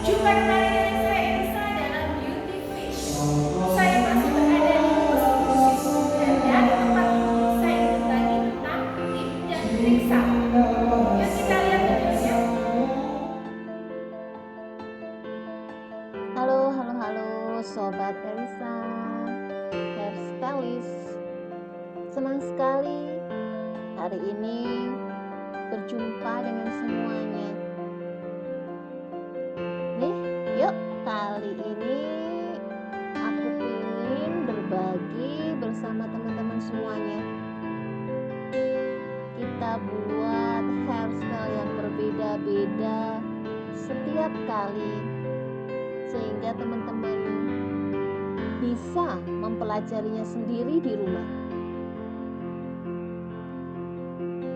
Jumpa kembali dengan saya Elisa dalam Beauty Fish. Saya masih berada di diskusi dan tempat ini saya ingin berbagi tentang tip dan trik sal. Yuk kita lihat videonya. Halo Sobat Elisa, hairstylist. Senang sekali hari ini berjumpa dengan semuanya. Nih, yuk kali ini aku ingin berbagi bersama teman-teman semuanya. Kita buat hairstyle yang berbeda-beda setiap kali, sehingga teman-teman bisa mempelajarinya sendiri di rumah.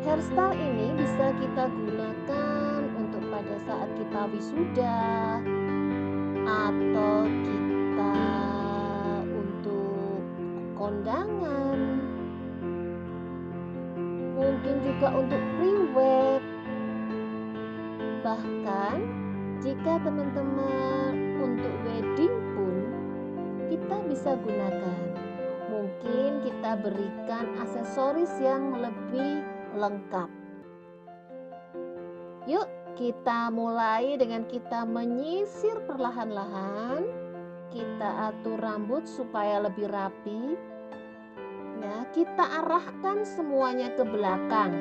Hairstyle ini bisa kita gunakan untuk pada saat kita wisuda, atau kita untuk kondangan, mungkin juga untuk pre-wed. Bahkan jika teman-teman untuk wedding pun kita bisa gunakan. Mungkin kita berikan aksesoris yang lebih lengkap. Yuk kita mulai dengan kita menyisir perlahan-lahan. Kita atur rambut supaya lebih rapi. Ya, kita arahkan semuanya ke belakang.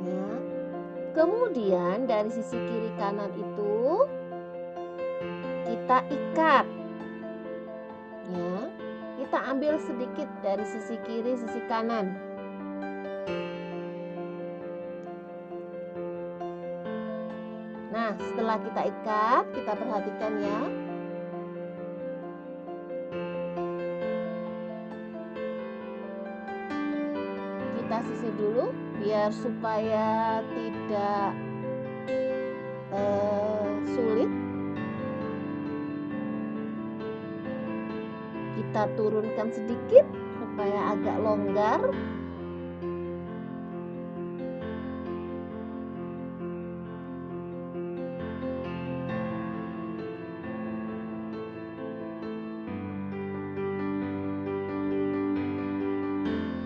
Ya. Kemudian dari sisi kiri kanan itu kita ikat. Ya, kita ambil sedikit dari sisi kiri, sisi kanan. Nah, setelah kita ikat, kita perhatikan ya. Kita sisir dulu biar supaya tidak sulit. Kita turunkan sedikit supaya agak longgar.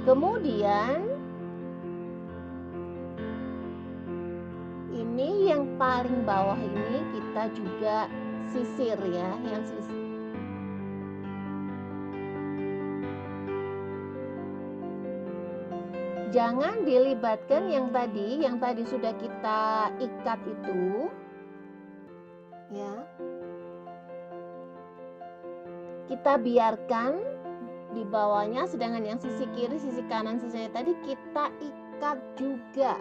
Kemudian ini yang paling bawah ini kita juga sisir ya, yang sisir. Jangan dilibatkan yang tadi sudah kita ikat itu. Ya. Kita biarkan di bawahnya, sedangkan yang sisi kiri, sisi kanan sisanya tadi kita ikat juga.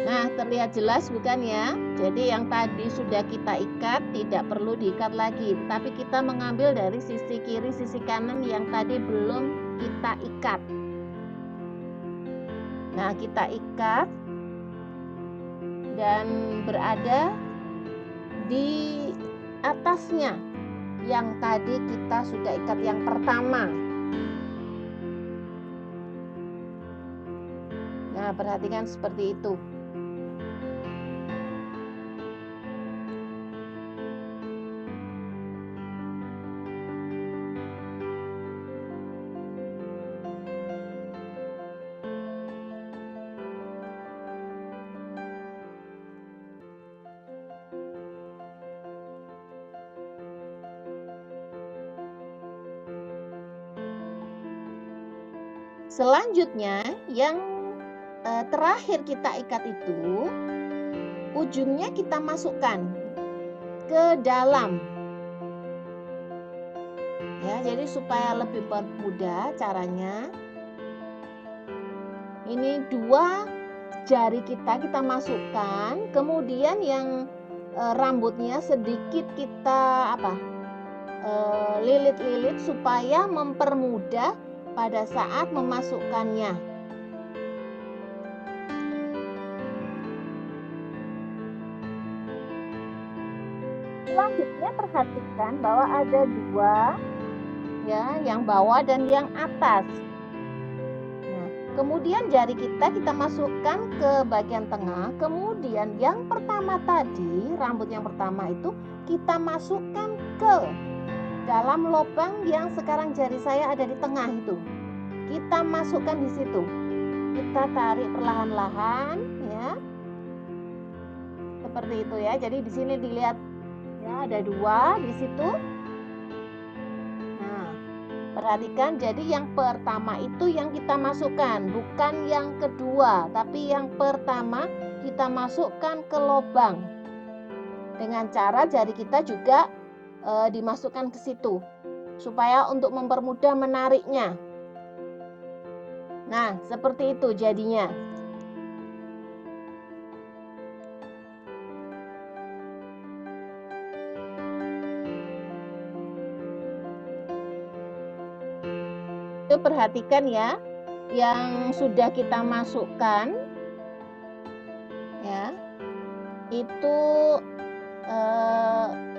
Nah, terlihat jelas bukan ya? Jadi yang tadi sudah kita ikat tidak perlu diikat lagi, tapi kita mengambil dari sisi kiri, sisi kanan yang tadi belum kita ikat. Nah, kita ikat dan berada di atasnya yang tadi kita sudah ikat yang pertama. Nah, perhatikan seperti itu. Selanjutnya yang terakhir kita ikat itu ujungnya kita masukkan ke dalam ya, jadi supaya lebih mudah caranya. Ini 2 jari kita masukkan, kemudian yang rambutnya sedikit kita lilit-lilit supaya mempermudah pada saat memasukkannya. Selanjutnya perhatikan bahwa ada 2 ya, yang bawah dan yang atas. Nah, kemudian jari kita masukkan ke bagian tengah, kemudian yang pertama tadi, rambut yang pertama itu kita masukkan ke dalam lubang yang sekarang jari saya ada di tengah itu. Kita masukkan di situ. Kita tarik perlahan-lahan ya. Seperti itu ya. Jadi di sini dilihat ya, ada 2 di situ. Nah, perhatikan, jadi yang pertama itu yang kita masukkan, bukan yang kedua, tapi yang pertama kita masukkan ke lubang. Dengan cara jari kita juga dimasukkan ke situ supaya untuk mempermudah menariknya. Nah, seperti itu jadinya. Itu perhatikan ya, yang sudah kita masukkan ya, itu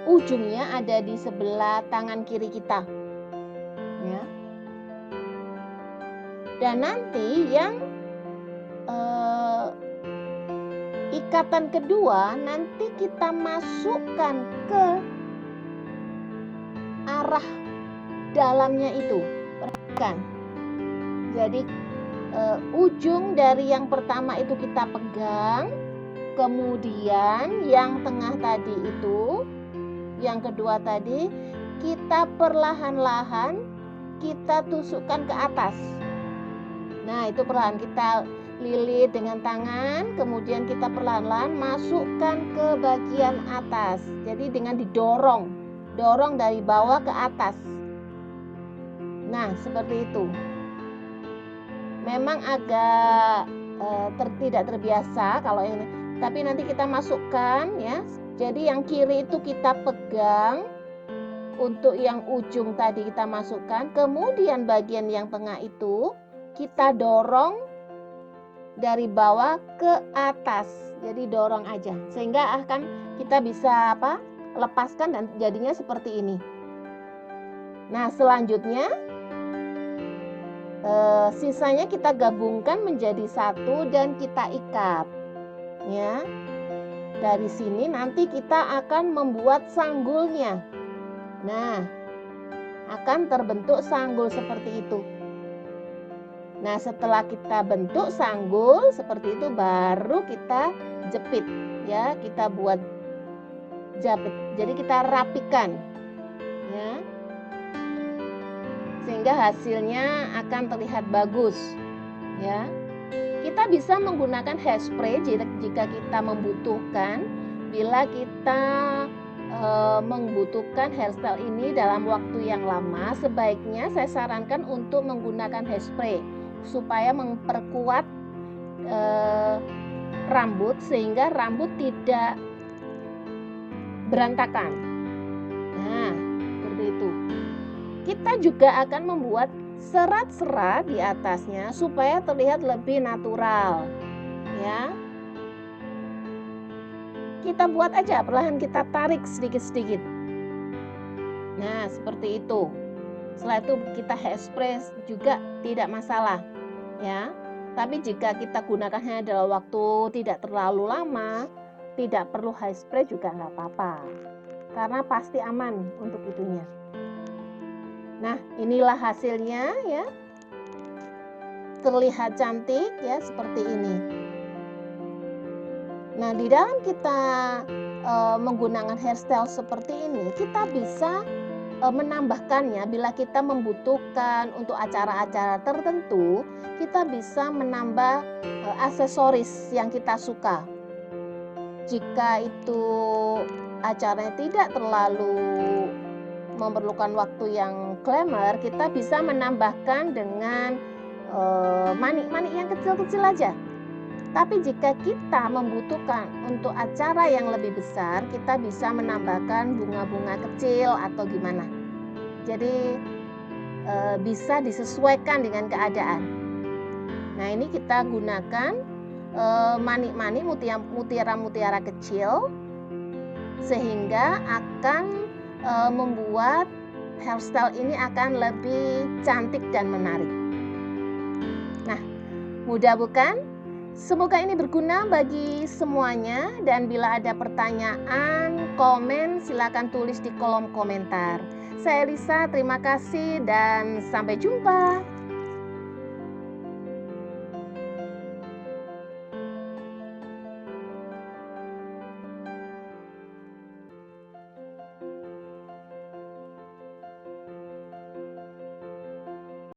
ujungnya ada di sebelah tangan kiri kita ya. Dan nanti yang ikatan kedua nanti kita masukkan ke arah dalamnya itu. Perhatikan. Jadi ujung dari yang pertama itu kita pegang, kemudian yang tengah tadi itu, yang kedua tadi, kita perlahan-lahan kita tusukkan ke atas. Nah, itu perlahan kita lilit dengan tangan, kemudian kita perlahan-lahan masukkan ke bagian atas. Jadi dengan dorong dari bawah ke atas. Nah, seperti itu. Memang agak tidak terbiasa kalau ini, tapi nanti kita masukkan ya. Jadi yang kiri itu kita pegang, untuk yang ujung tadi kita masukkan, kemudian bagian yang tengah itu kita dorong dari bawah ke atas. Jadi dorong aja sehingga akan kita bisa lepaskan dan jadinya seperti ini. Nah, selanjutnya sisanya kita gabungkan menjadi satu dan kita ikat ya. Dari sini nanti kita akan membuat sanggulnya. Nah, akan terbentuk sanggul seperti itu. Nah, setelah kita bentuk sanggul seperti itu, baru kita jepit ya, kita buat jepit. Jadi kita rapikan ya, sehingga hasilnya akan terlihat bagus ya. Kita bisa menggunakan hairspray jika kita membutuhkan. Bila kita membutuhkan hairstyle ini dalam waktu yang lama, sebaiknya saya sarankan untuk menggunakan hairspray supaya memperkuat rambut sehingga rambut tidak berantakan. Nah, seperti itu. Kita juga akan membuat serat-serat di atasnya supaya terlihat lebih natural ya. Kita buat aja, perlahan kita tarik sedikit-sedikit. Nah, seperti itu. Setelah itu kita hairspray juga tidak masalah ya. Tapi jika kita gunakannya dalam waktu tidak terlalu lama, tidak perlu hairspray juga nggak apa-apa, karena pasti aman untuk itunya. Nah, inilah hasilnya ya. Terlihat cantik ya, seperti ini. Nah, di dalam kita menggunakan hairstyle seperti ini, kita bisa menambahkannya bila kita membutuhkan untuk acara-acara tertentu. Kita bisa menambah aksesoris yang kita suka. Jika itu acaranya tidak terlalu memerlukan waktu yang glamour, kita bisa menambahkan dengan manik-manik yang kecil-kecil aja. Tapi jika kita membutuhkan untuk acara yang lebih besar, kita bisa menambahkan bunga-bunga kecil atau gimana. Jadi bisa disesuaikan dengan keadaan. Nah, ini kita gunakan manik-manik mutiara-mutiara kecil sehingga akan membuat hairstyle ini akan lebih cantik dan menarik. Nah, mudah bukan? Semoga ini berguna bagi semuanya, dan bila ada pertanyaan, komen, silakan tulis di kolom komentar. Saya Lisa, terima kasih dan sampai jumpa.